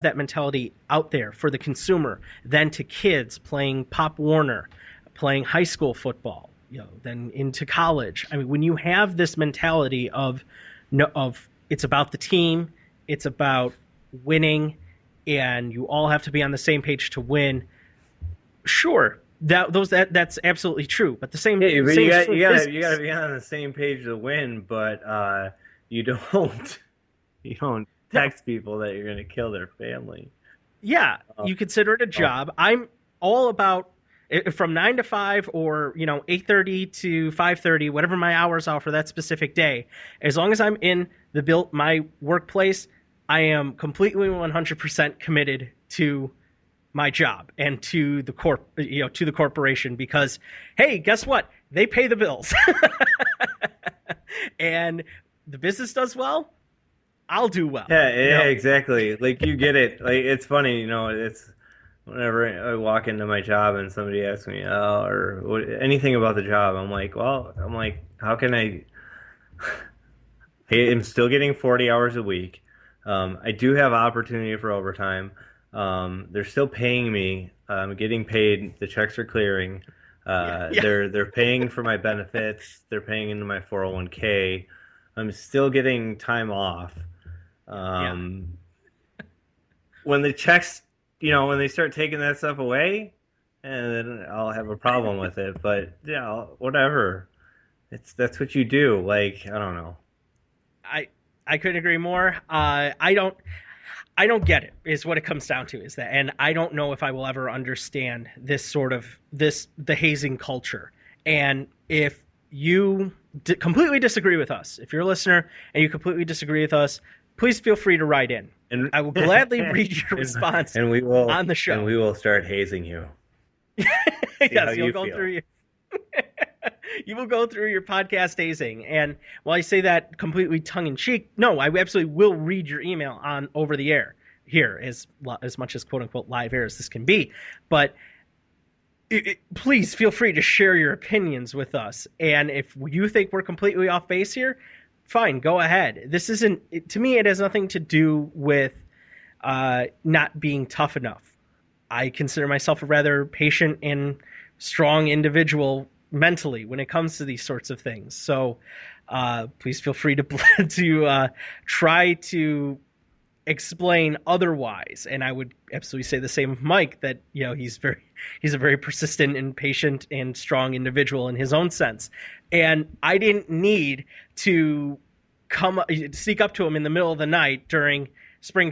that mentality out there for the consumer than to kids playing Pop Warner, playing high school football, then into college. I mean, when you have this mentality of it's about the team, it's about winning, and you all have to be on the same page to win. Sure, that's absolutely true. But the same, Yeah, but same you gotta be on the same page to win, but you don't you don't no, text people that you're gonna kill their family. yeah, Um, you consider it a oh, job. I'm all about from 9 to 5 or 8:30 to 5:30, whatever my hours are for that specific day. As long as I'm in my workplace, I am completely 100% committed to my job and to to the corporation because hey, guess what? They pay the bills. And the business does well, I'll do well. yeah, yeah, exactly. Like you get it. Like it's funny, it's whenever I walk into my job and somebody asks me, oh, or anything about the job, I'm like, how can I am still getting 40 hours a week. I do have opportunity for overtime. They're still paying me. I'm getting paid. The checks are clearing. Yeah, yeah, They're paying for my benefits. They're paying into my 401k. I'm still getting time off. yeah. Um, when the checks, when they start taking that stuff away, and then I'll have a problem with it. But yeah, whatever. That's what you do. Like I don't know. I I couldn't agree more. I don't get it. Is what it comes down to. Is that, and I don't know if I will ever understand the hazing culture. And if you completely disagree with us, if you're a listener and you completely disagree with us, please feel free to write in. And I will gladly read your and, response and on the show. we will start hazing you. See how Yes, you feel. you will go through your podcast hazing. And while I say that completely tongue in cheek, no, I absolutely will read your email on over the air here as much as quote unquote live air as this can be. But please feel free to share your opinions with us. And if you think we're completely off base here, fine, go ahead. This isn't, to me, it has nothing to do with not being tough enough. I consider myself a rather patient and strong individual mentally when it comes to these sorts of things. So please feel free to try to explain otherwise. And I would absolutely say the same of Mike, that he's a very persistent and patient and strong individual in his own sense. And I didn't need to sneak up to him in the middle of the night during during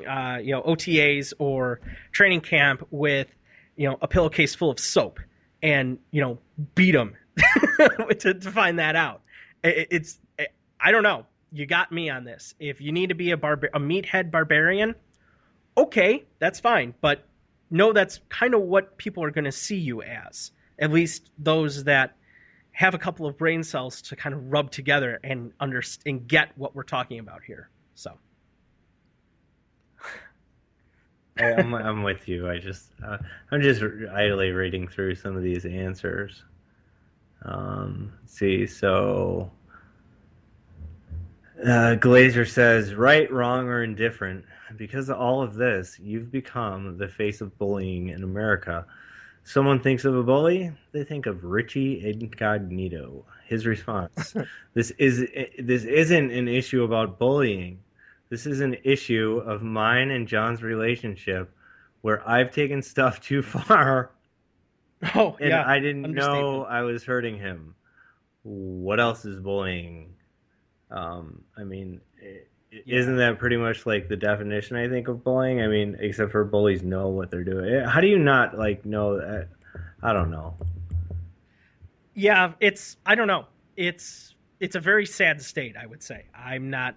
OTAs or training camp with a pillowcase full of soap and beat him to find that out. It's I don't know. You got me on this. If you need to be a meathead barbarian, okay, that's fine. But no, that's kind of what people are going to see you as. At least those that have a couple of brain cells to kind of rub together and understand and get what we're talking about here. So I'm with you. I'm just idly reading through some of these answers. Let's see, so Glazer says, right, wrong, or indifferent. Because of all of this, you've become the face of bullying in America. Someone thinks of a bully, they think of Richie Incognito. His response: this isn't an issue about bullying. This is an issue of mine and John's relationship where I've taken stuff too far oh and yeah, I didn't know understatement. I was hurting him. What else is bullying? I mean, isn't Yeah. that pretty much like the definition, I think, of bullying? I mean, except for bullies know what they're doing. How do you not like know that? I don't know. Yeah, I don't know. It's a very sad state, I would say. I'm not,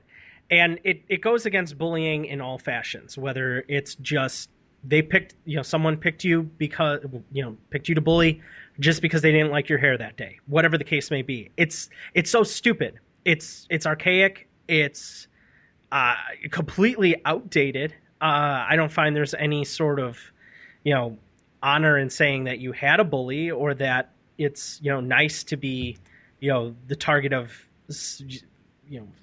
and it goes against bullying in all fashions, whether it's just someone picked you because picked you to bully just because they didn't like your hair that day. Whatever the case may be. It's so stupid. It's archaic. It's completely outdated. I don't find there's any sort of you know honor in saying that you had a bully, or that it's nice to be the target of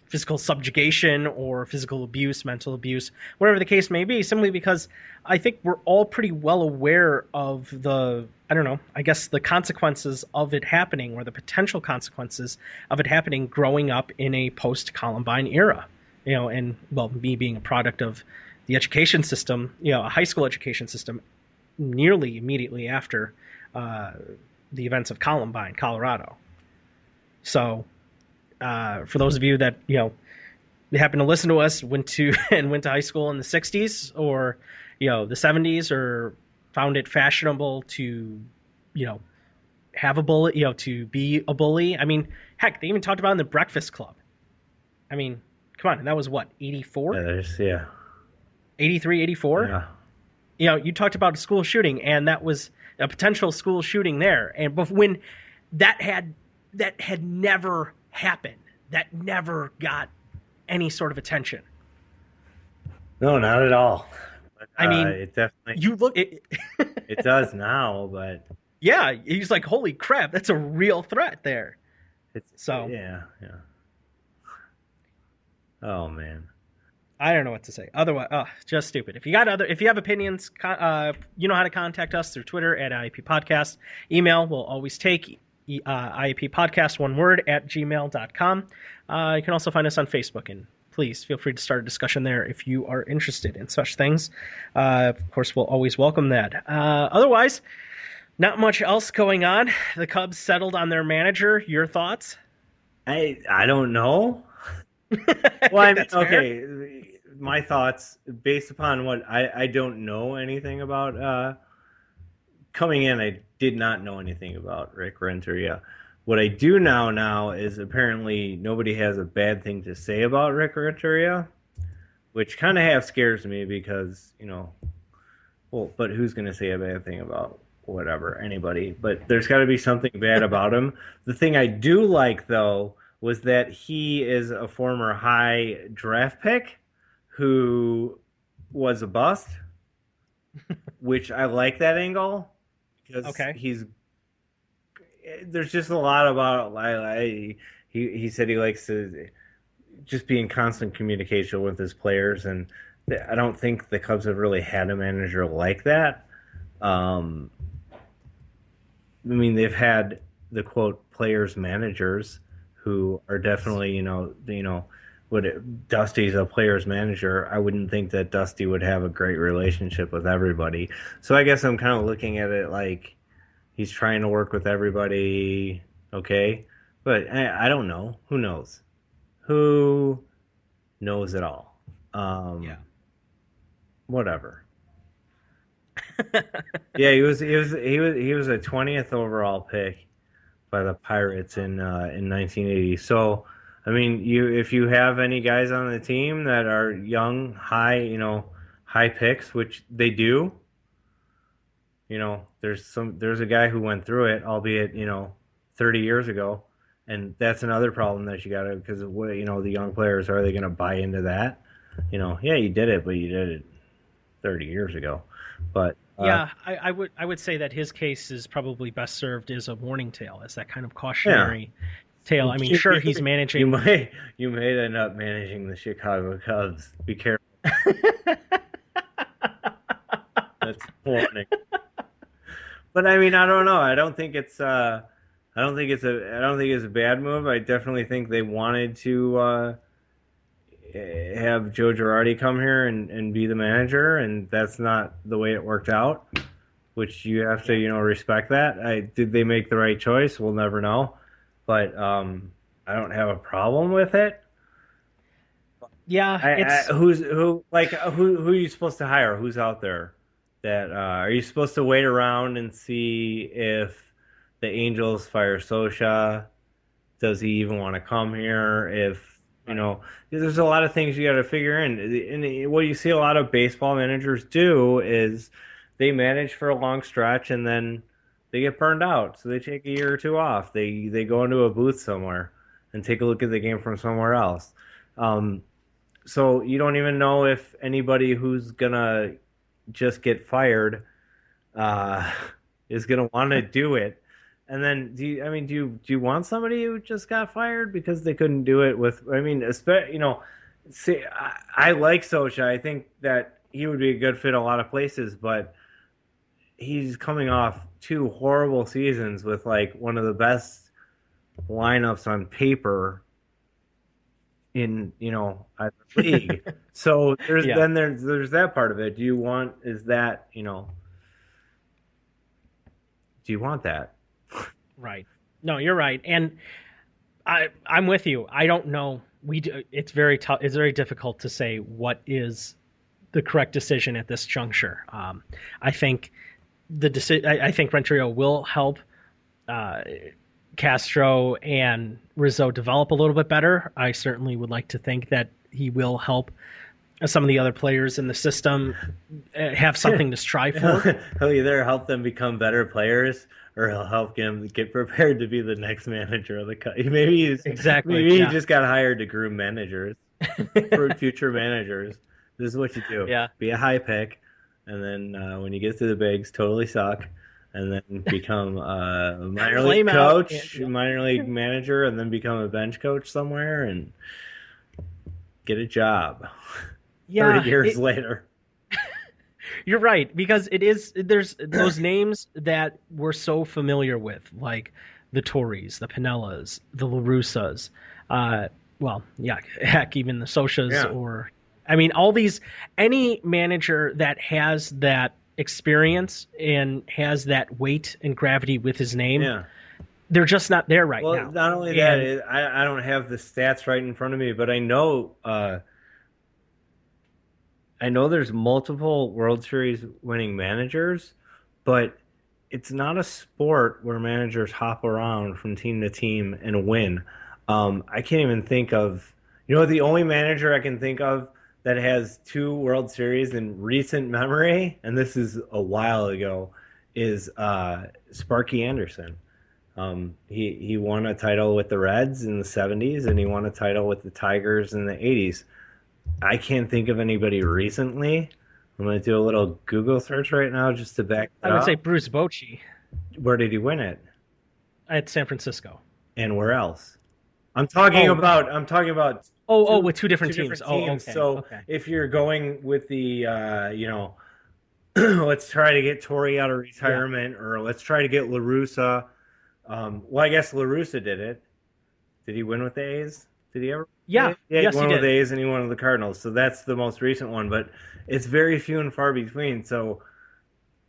physical subjugation or physical abuse, mental abuse, whatever the case may be, simply because I think we're all pretty well aware of the, I don't know, I guess the consequences of it happening, or the potential consequences of it happening growing up in a post-Columbine era. And well, me being a product of the education system, a high school education system, nearly immediately after uh, the events of Columbine, Colorado. So, for those of you that happen to listen to us, went to and went to high school in the '60s or the '70s, or found it fashionable to you know have a bully, to be a bully. I mean, heck, they even talked about it in the Breakfast Club. I mean, come on, and that was what, Yeah, 84, yeah, 83, 84. yeah. You talked about a school shooting, and that was a potential school shooting there, and when that had never happened, that never got any sort of attention. No, not at all. But I mean, it definitely you look it, it does now, but yeah, he's like, holy crap, that's a real threat there. it's So yeah, yeah. Oh man. I don't know what to say. Otherwise, just stupid. If you have opinions, you know how to contact us through Twitter at IEP Podcast. Email will always take IEP Podcast, one word, at gmail.com. You can also find us on Facebook, and please feel free to start a discussion there if you are interested in such things. Of course, we'll always welcome that. Otherwise, not much else going on. The Cubs settled on their manager. Your thoughts? I don't know. I Well, I think mean, that's fair. okay. My thoughts based upon what I don't know anything about. Coming in, I did not know anything about Rick Renteria. What I do now is apparently nobody has a bad thing to say about Rick Renteria, which kind of half scares me because well, but who's going to say a bad thing about whatever, anybody? But there's got to be something bad about him. The thing I do like, though, was that he is a former high draft pick who was a bust, which I like that angle because Okay. there's just a lot about he said he likes to just be in constant communication with his players, and I don't think the Cubs have really had a manager like that. Um, I mean, they've had the quote players managers who are definitely would Dusty's a players manager. I wouldn't think that Dusty would have a great relationship with everybody. So I guess I'm kind of looking at it like he's trying to work with everybody. Okay, but I don't know. Who knows? Who knows it all? Yeah. Whatever. Yeah, he was a 20th overall pick by the Pirates in 1980. So, I mean, if you have any guys on the team that are young, high picks, which they do, there's a guy who went through it, albeit 30 years ago, and that's another problem that you got to because the young players, are they going to buy into that? Yeah, you did it, but you did it 30 years ago. But Yeah, I would say that his case is probably best served as a warning tale, as that kind of yeah, cautionary tale. I mean, sure, he's you managing. might you may end up managing the Chicago Cubs. Be careful. That's a warning. But I mean, I don't know. I don't think it's a bad move. I definitely think they wanted to have Joe Girardi come here and be the manager, and that's not the way it worked out. Which you have to Yeah, respect that. Did they make the right choice? We'll never know, but I don't have a problem with it. yeah, I it's who are you supposed to hire? Who's out there? That are you supposed to wait around and see if the Angels fire Sosha? Does he even want to come here? If right. there's a lot of things you got to figure in. And what you see a lot of baseball managers do is they manage for a long stretch and then they get burned out, so they take a year or two off. They go into a booth somewhere and take a look at the game from somewhere else. Um, so you don't even know if anybody who's gonna just get fired uh, is gonna want to do it. And then do you want somebody who just got fired because they couldn't do it with? I mean, especially see, I like Socha. I think that he would be a good fit a lot of places, but he's coming off two horrible seasons with like one of the best lineups on paper in either league. So Yeah, there's that part of it. Do you want that? right. No, you're right, and I'm with you. I don't know. It's very tough. It's very difficult to say what is the correct decision at this juncture. I think I think Renteria will help uh, Castro and Rizzo develop a little bit better. I certainly would like to think that he will help some of the other players in the system have something to strive for. He'll either help them become better players or he'll help them get prepared to be the next manager of the cut. Exactly. Maybe he Yeah. just got hired to groom managers for future managers. This is what you do. Yeah. Be a high pick, and then when you get to the bigs, totally suck, and then become a minor league Flame out. coach, minor league manager, and then become a bench coach somewhere and get a job. Yeah. 30 years later. You're right, because there's those names that we're so familiar with, like the Tories, the Pinellas, the LaRussas, well, yeah, heck, even the Sochas, Yeah. or I mean, any manager that has that experience and has that weight and gravity with his name, Yeah. they're just not there right Well, now. not only that, I don't have the stats right in front of me, but I know there's multiple World Series winning managers, but it's not a sport where managers hop around from team to team and win. I can't even think of, the only manager I can think of that has two World Series in recent memory, and this is a while ago, is Sparky Anderson. He won a title with the Reds in the 70s, and he won a title with the Tigers in the 80s. I can't think of anybody recently. I'm going to do a little Google search right now just to back that I would say up. Bruce Bochy Where did he win it? at San Francisco. And where else? I'm talking about With two different teams. teams. Okay. So Okay. if you're going with the let's try to get Torrey out of retirement, or let's try to get LaRussa. Well, I guess LaRussa did it. Did he win with the A's? Did he ever? Yeah. Yeah, Yes, he he won with did. the A's and he won with the Cardinals. So that's the most recent one, but it's very few and far between. So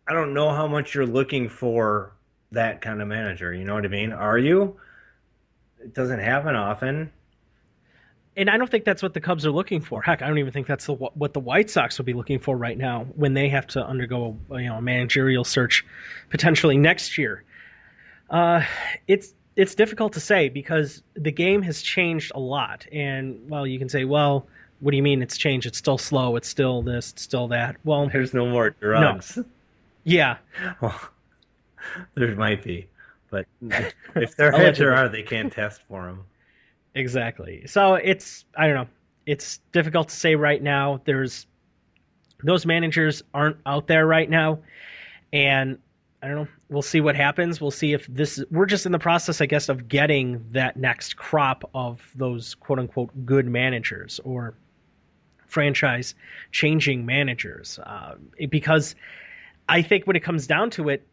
I don't know how much you're looking for that kind of manager. You know what I mean? Are you? It doesn't happen often. And I don't think that's what the Cubs are looking for. Heck, I don't even think that's what the White Sox will be looking for right now when they have to undergo a managerial search potentially next year. It's difficult to say because the game has changed a lot. And well, you can say, well, what do you mean it's changed? It's still slow. It's still this. It's still that. Well, There's no more drugs. yeah, Well, there might be, but if there Allegedly. are, they can't test for them. exactly. So I don't know. It's difficult to say right now. Those managers aren't out there right now, and I don't know. We'll see what happens. We'll see if we're just in the process, I guess, of getting that next crop of those quote unquote good managers or franchise changing managers. Because I think when it comes down to it,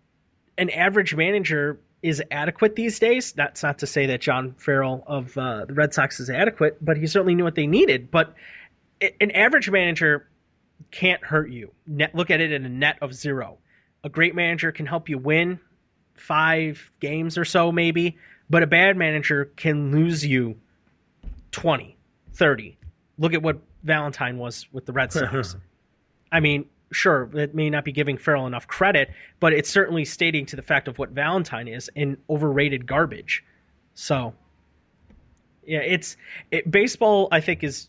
an average manager is adequate these days. That's not to say that John Farrell of the Red Sox is adequate, but he certainly knew what they needed. But an average manager can't hurt you. Look at it in a net of zero. A great manager can help you win 5 games or so, maybe, but a bad manager can lose you 20, 30. Look at what Valentine was with the Red Sox. I mean, sure, it may not be giving Farrell enough credit, but it's certainly stating to the fact of what Valentine is in overrated garbage. So, yeah, baseball. I think it's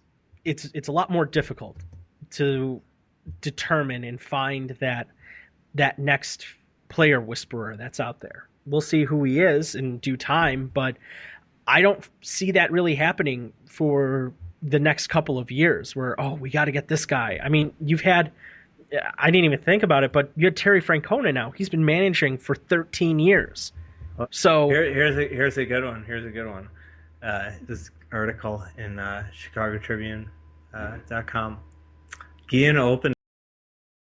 a lot more difficult to determine and find that next player whisperer that's out there. We'll see who he is in due time, but I don't see that really happening for the next couple of years where, we got to get this guy. I mean, I didn't even think about it, but you had Terry Francona now. He's been managing for 13 years. So Here's a good one. Here's a good one. This article in Chicago Tribune .com. Guillen opened